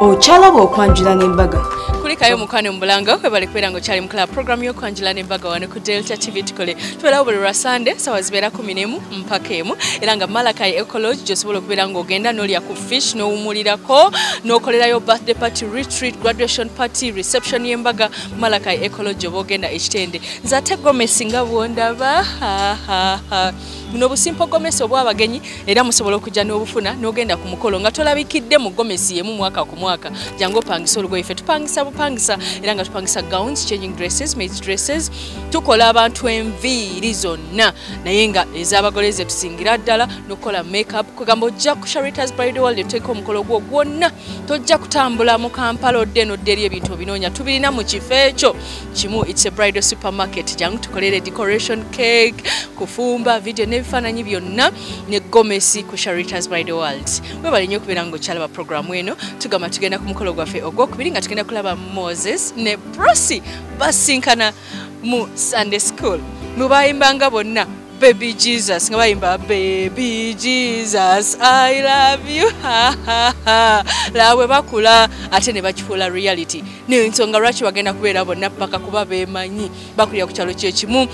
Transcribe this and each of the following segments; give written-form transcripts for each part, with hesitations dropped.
Ochalaba okwanjula n'embaga. Kulikayo mukwane mbulanga kwe bali kwera ngo chali mukala program yo kwanjula n'embaga wano ku Delta TV tukole. Tubera buli Sunday sawa zibera 11 mpaka 1 era nga Malakai Ecology josobola kubera ngo ogenda n'olya ku fish no umulirako n'okolerayo birthday party, retreat, graduation party, reception y'embaga Malakai Ecology obogenda ekitende. Nzate Gomez nga bwondaba muno busimpo Gomez obwabagenyi era musobola okujja n'obufuna n'ogenda ku mukolo nga tolabikidde mu Gomez yemu mwaka ku mwaka jango pangisa olugoye ffe tupangisa bupangisa era nga tupangisa gowns, changing dresses, maids dresses tukola abantu enviiri zonna naye nga ez'abagole ze tusingira ddala n'okukola makeup kugamba ojja ku Sharita's Bridal World eteeka omukolo gwo gwonna tojja kutambula mu Kampala odde n'odde eri ebintu obinoonya tubirina mu kifo ekyo kimu. It's a bridal supermarket jangu tukolere decoration, cake, kufumba, video n'ebifaananyi byonna ne Gomez ku Sharita's Bridal World. Webale nnyo okubeera ng'okyalaba programu eno tugamba tugenda ku mukolo gwaffe ogwokubiri nga tugenda kulaba Moses ne Prosi basinkana mu Sunday school mubayimbanga bonna Baby Jesus nga bayimba Baby Jesus I love you ha ha ha lawe bakula ate ne bakifuula reality n'ensonga lwaki bagenda kubeera bonna paka kuba beemanyi bakulira ku kyalo kyekimu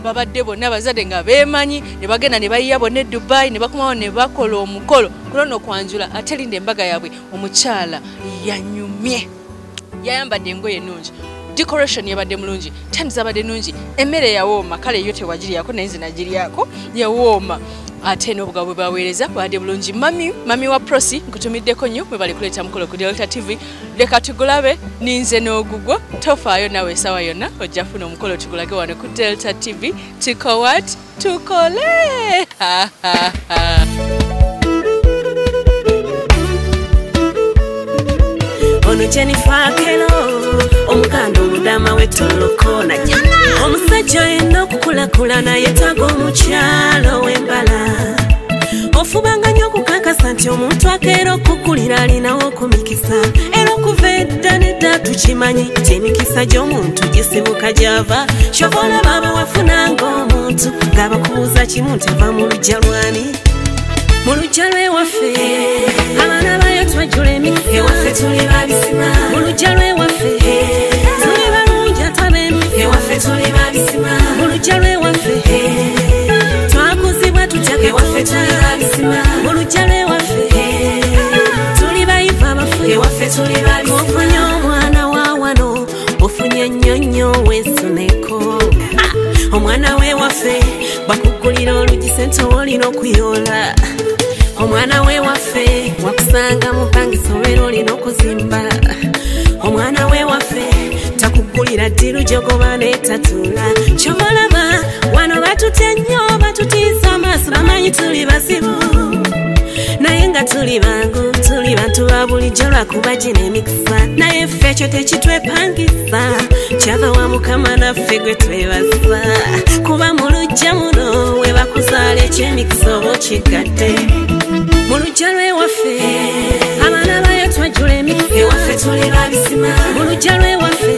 babadde bonna bazadde nga beemanyi ne bagenda ne bayiya bonna e Dubai ne bakomawo ne bakola omukolo kulono okwanjula ate linda embaga yaabwe omukyala yanyumye yayambadde engoye ennungi decoration yabadde mulungi tandi zabadde nnungi emmere yawooma kale yo tewagiriyako naye zinagiriyako yawooma ate n'obugabo bwe baweereza bwadde bulungi. mami wa Prosi nkutumiddeko nnyo mwe bali kuleeta mukolo ku Delta TV leka tugulabe ninze n'ogugwo tofaayo nawe esawa yonna ojja funa omukolo tugulage wano ku Delta TV tukole ono Jennifer Kelo omukando omudama wetolokona omusajja yenna okukulakulana yetaaga omukyalo w'embala ofubanga nnyo okukakasa nti omuntu akeera okukulira alinawo okumikisa era okuva edda nedda tukimanyi nti emikisa gy'omuntu gisibuka gyava kyobola baba wafunanga omuntu ng'abakubuuza kimu nti ava mu luggya lwani mu luggya lw'ewaffe abaana bayo twajjula emikisa ewaffe tuli babisima mu luggya lw'ewaffe tuli balungi atabembi ewaffe tuli babisima mu luggya lw'ewaffe twakuzibwa tutyaka ewaffe tuli babisima mu luggya lw'ewaffe tuli bayiva abafu ewaffe tuli babisima ofunye omwana wa wano ofunye nnyonnyo w'ensoneko omwana w'ewaffe bakugulira olugi sente olina okuyoola omwana w'ewaffe wakusanga mupangisa obeera olina okuzimba omwana w'ewaffe takugulira ddiru gyogoba n'etatuula kyobalaba wano batutya nnyo batutiisa amaaso bamanyi tuli bazibu naye nga tuli bangu tuli bantu ba bulijjo lwakuba gino emikisa naye ffe ekyo tekitwepangisa kyava wa mukama naffe gwe twebaza kuba mu luggya muno we bakuzaala ekyemikisa oba okigadde mu luggya lw'ewaffe abaana bayo twajjula emikisa ewaffe tuli babisima mu luggya lw'ewaffe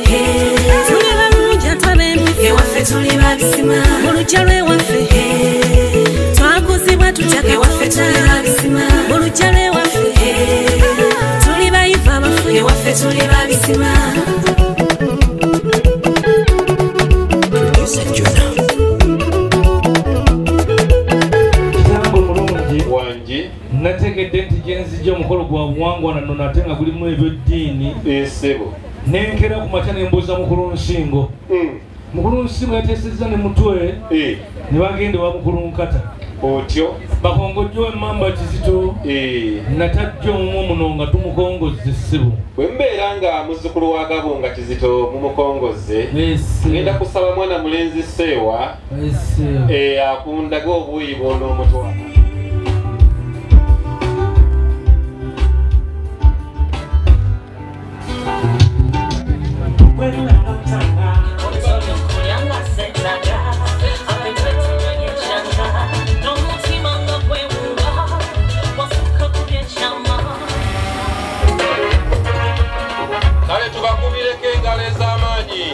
tuli balungi atabembi ewaffe tuli babisima mu luggya lw'ewaffe twakuzibwa tutyaka ewaffe tuli babisima mu luggya lw'ewaffe tuli bayiva abafu ewaffe tuli babisima nategedde nti gyenzijja omukolo gwa buwangwa nano nate nga gulimu ebyoddiini esebo nenkera ku makya nembuuza mukulu nsingo mukulu nsingo yateesezza ne mutwe ne bagende wa mukulu nkata otyo bakongojjowa emmamba Kizito natajja omwo muno nga tumukongozze ssebo bwe mbeera nga muzzukulu wa Gabo nga Kizito mumukongozze ngenda kusaba mwana mulenzi Seewa akundaga obuuyi bw'onoomutwala kale tubakubireko engalo ez'amaanyi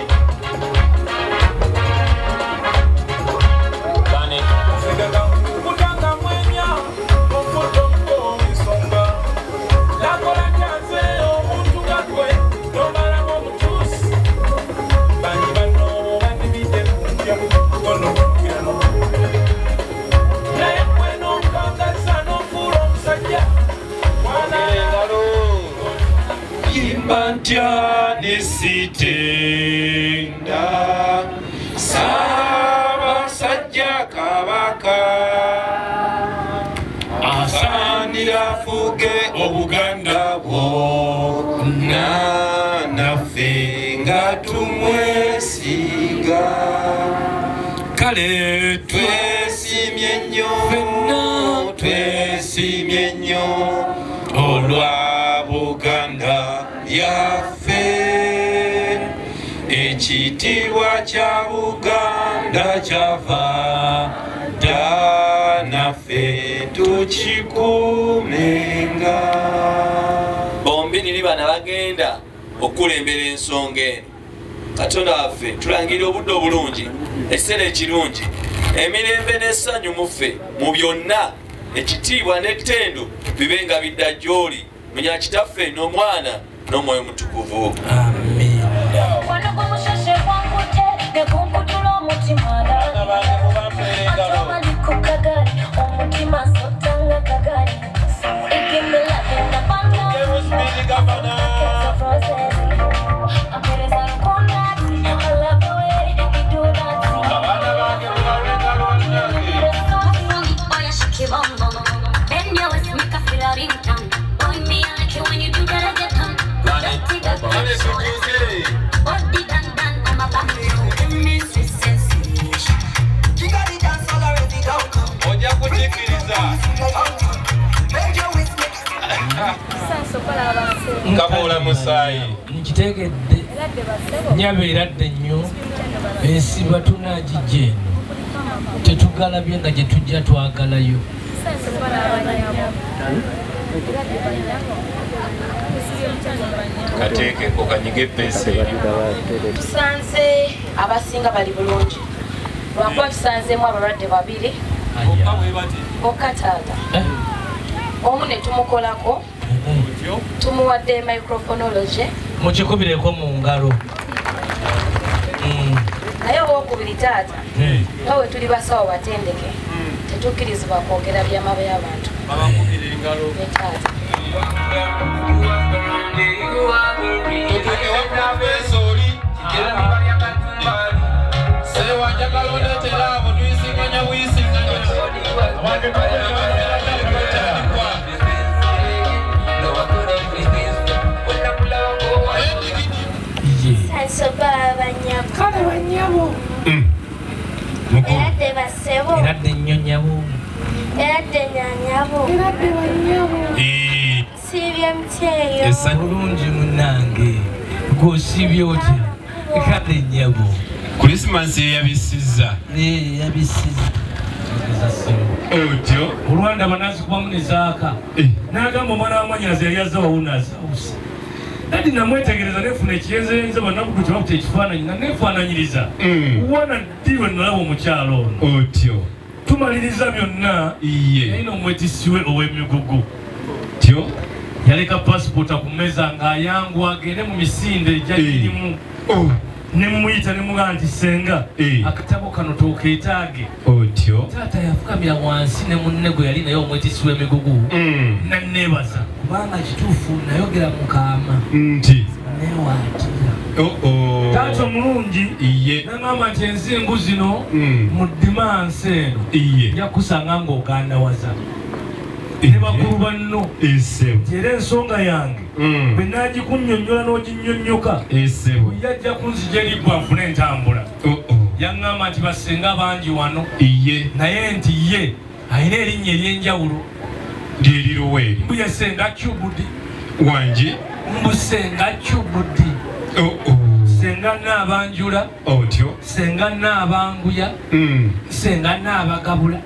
kutanga mwe ngamba ntya ne sitenda Ssaabasajja Kabaka asaanira afuge Obuganda bwonna naffe nga tumwesiga kale twesimye nnyo ffenna twesimye nnyo olwa Buganda yaffe ekitiibwa kya Buganda kyava dda naffe tukikuumenga bombi niri bana bagenda okulembera ensonga eno Katonda waffe tulangire obudde obulungi ekiseera ekirungi emirembe n'essanyu muffe mu byonna ekitiibwa n'ettendo bibe nga bidda gy'oli munya kitaffe n'omwana n'omwoyo mutukuvu amen Kabola Musayi nkitegedde nyabeeradde nnyo ensiba tunagijja eno tetugalabye nga gye tujja twagalayo kateekeko kanyige eppeesa tusanze abasinga bali bulungi lwakuba tusanzeemu abalwadde babiri bokka taata omu ne tumukolako tumuwadde microphonology mukikubireko mu ngalo naye owokubiri taata nga we tuli basawo batendeke tetukkirizibwa kwogera byama by'abantu taata eradde nnyo nyabo bulungi munange gwosibye otya ekadde nnyabo Christmas yeyabisizza otyo olwanda banazi kubamu nezaaka n'agamba omwana wamwanyazi yali azza wawunaazawusa dadi namwetegereza nefuna ekiyenzeyenze banabuku kyebakuta ekifaananyi nga nefaananyiriza wana ddi we nalaba omukyalo ono otyo tumaliriza byonna naina omwetisiwe ow'emigugu tyo yaleka pasipota ku mmeeza ng'ayangu agende mu misinde egyagirimu nemuyita nemugaa nti senga akatabo kano tokeetaage otyo taata yafukamira wansi ne munne gwe yali naye omwetisi w'emigugu nanneebaza kubanga kituufu nayogera mu kaama nti newaatira taata omulungi nagamba nti ensingu zino mu ddimansi eno yakusanga ng'ogandawaza ne bakulu banno era ensonga yange bwe naagikunnyonnyola n'oginnyonnyoka yajja kunzija eriggwa nfune entambula yaŋŋamba nti basenga bangi wano naye nti ye alina erinnya ery'enjawulo lyeriruweeri mbuye senga cubudi wangi mbu senga cubudi senga naabanjula otyo senga naabanguya senga naabagabula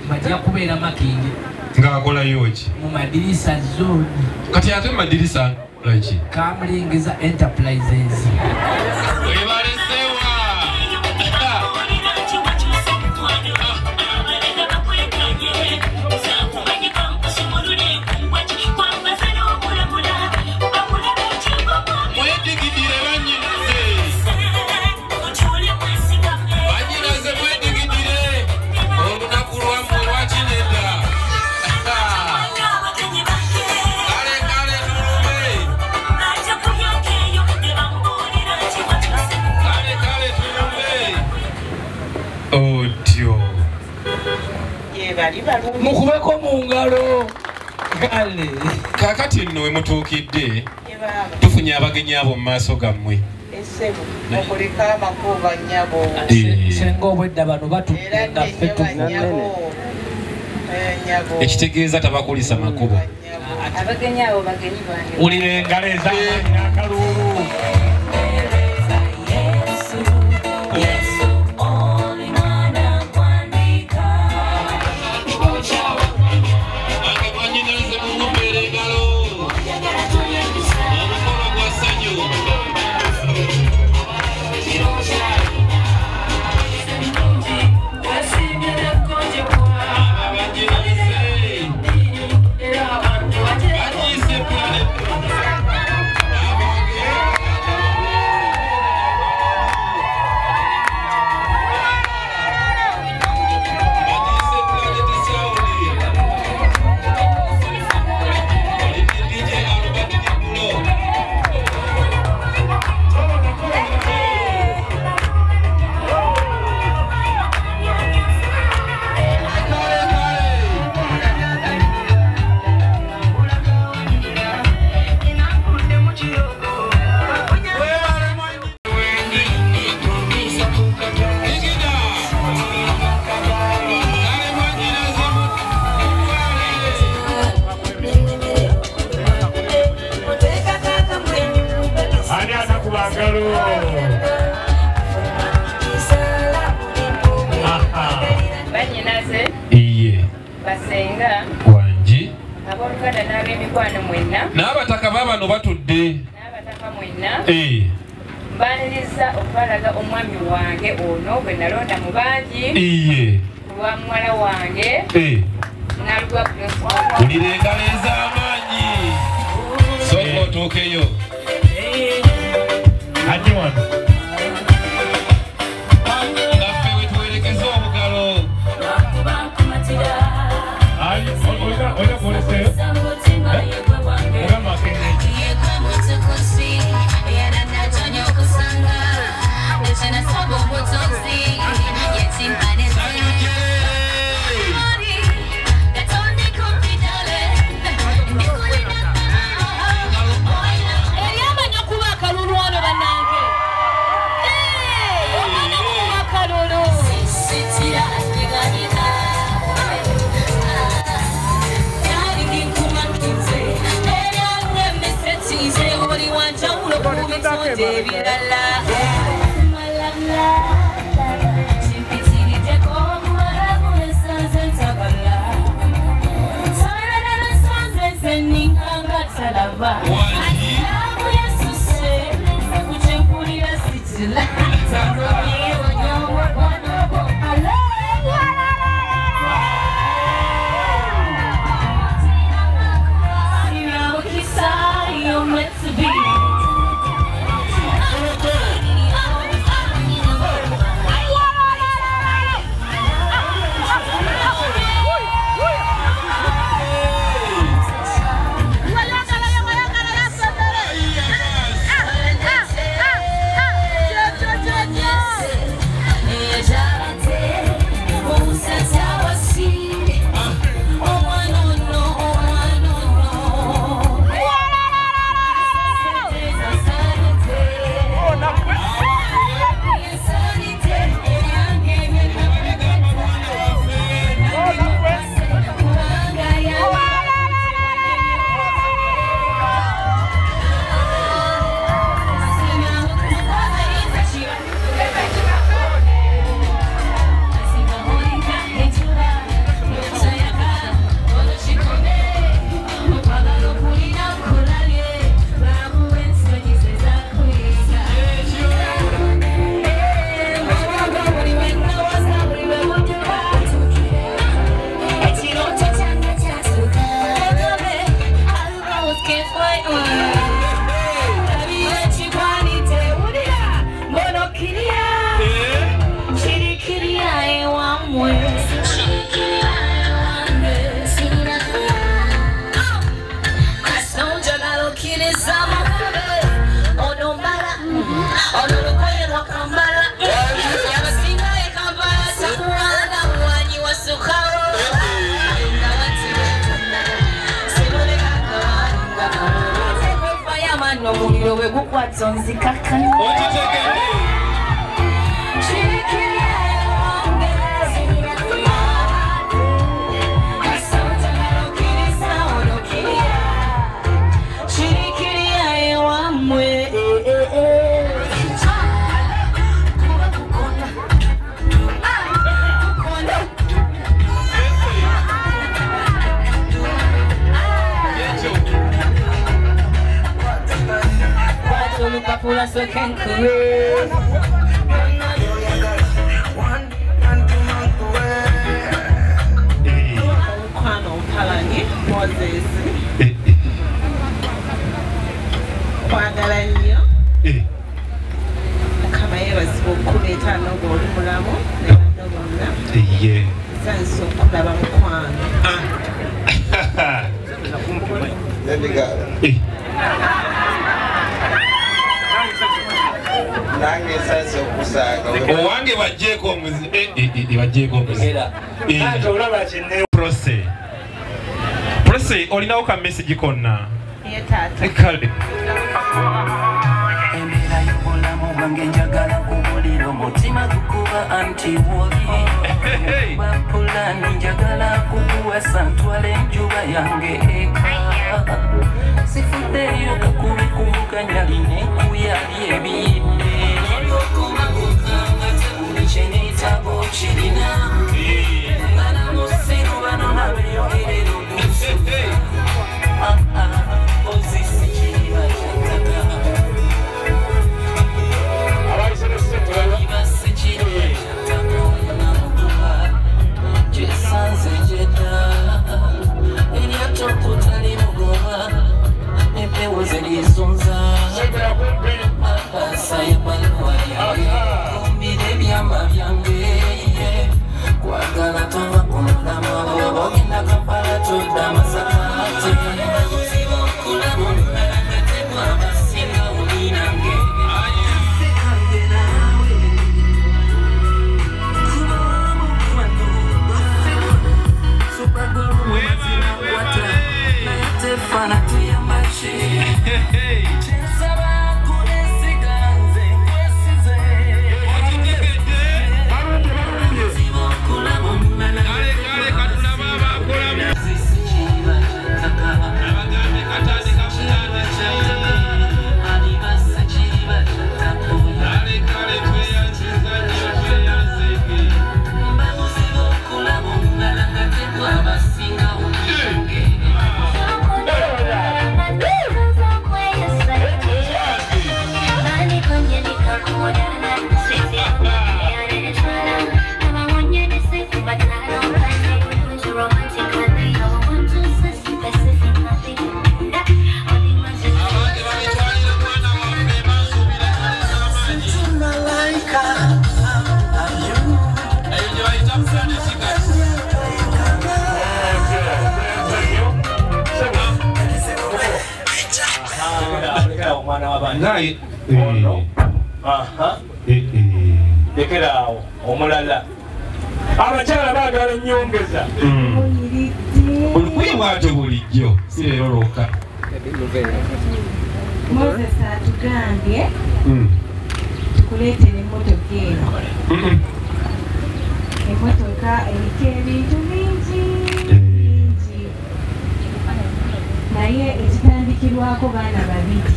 bajja kubeera makingi ng'akolayo ki mu madirisa zooni kati ate mu madirisa laki Kamlingiza Enterprises bali balungi mukubeko mu ngalo kale kakati nno we mutuukidde tufunye abagenyi abo mu maaso gammwe essebo okuleka amakuba nnyabo senga obwedda bano batudde nga ffe ekitegeeza tabakulisa makubo abagenyi abo bagenyi bange ulira engalo ez'amaanyi n'akalulu banyinaze iye basenga wangi abooluganda n'ab'emikwano mwenna n'abataka baabano batudde n'abataka mwenna mbaniriza okubalaga omwami wange ono bwe nalonda mu bangi iye kulwa muwala wange nalugwa ulira engalo ez'amaanyi sooka otuukeyo ajje wano ngaffe wetuwerekeza obugalo oja kuoleseyo mugamba akendeeki omuliro bwe gukwata onzikakkanya Pula so can create Kwano Mpalanyi Moses kwagala nnyo Mukama yeebazibwa okukuleeta n'obwoli mulamu ne banno bonna sanso okulaba mukwano nange sasa okusaaga owange bajjeeko omuzi bajjeeko omuzi olaba kinne prose olinawo ka message konna kale embeera y'obulamu bwange njagala kubulira omutima gukuba antiwoli bapulani njagala kukuwasa ntwala enjuba yange eka sifuddeyo kakubi kuvuganya linekuyali ebiyidde olw'okumagukanga tebuli kyeneetabo kirina ngana musiru bano nabeyogerera obusuka ozisi kiriba kyataka ibase kiriba kyataka namukuba kyesanze jeda eryatokutali mugoba empewo zerizunza sayabalwa yange kumbira ebyama byange kwagala tova kumulamu abo ogenda kampala todda masakate oziba okulamu nalagatebwa abasinga olinange sekange naawe kuba omukwano supagolu mazina kwata naye tefana tuyambashi kyensaba kunesiganze kwesize naye lekerawo omulala abakyala baagala ennyongeza olukwiye bwatyo bulijjo si leero lwokka Moses atugambye tukuleetere emmotoka eno emmotoka eriko ebintu bingi naye ekitandikirwako baana babiri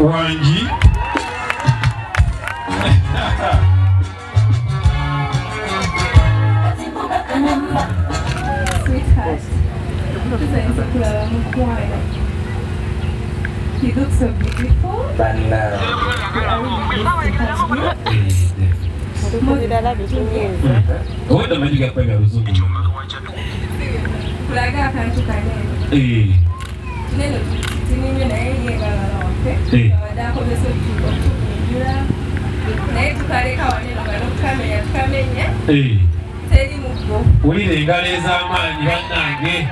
wangi sweetheart tusanyiza kulaba mukwano. He looks so beautiful. Kowenda majiga kwega ruzungu. Kulaga akantu kanene. Neno tinimye na yeye galalawafe. Wadako leso tukunyura. Naye tukaleka waneno galokamenya tukamenya. Teri mugo. Ulire engalo ez'amaanyi bannange.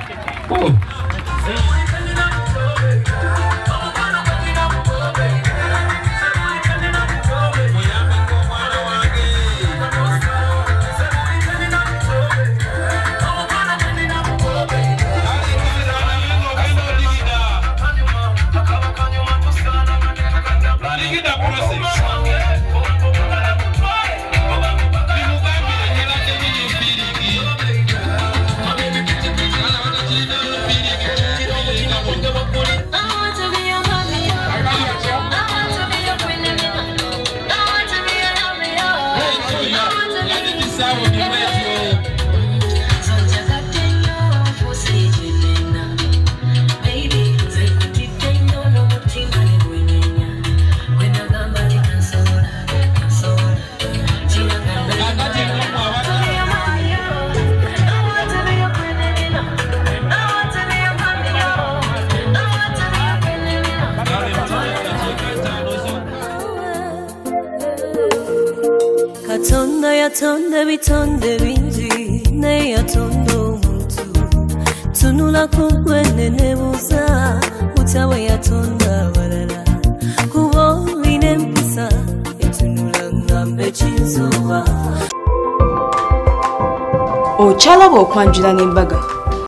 Katonda yatonda bitonde bingi naye yatonda omuntu tunula ku gwe nenebuuza utawe yatonda abalala kuba olina empisa etunula ngambe kinsoba okyalaba okwanjula n'embaga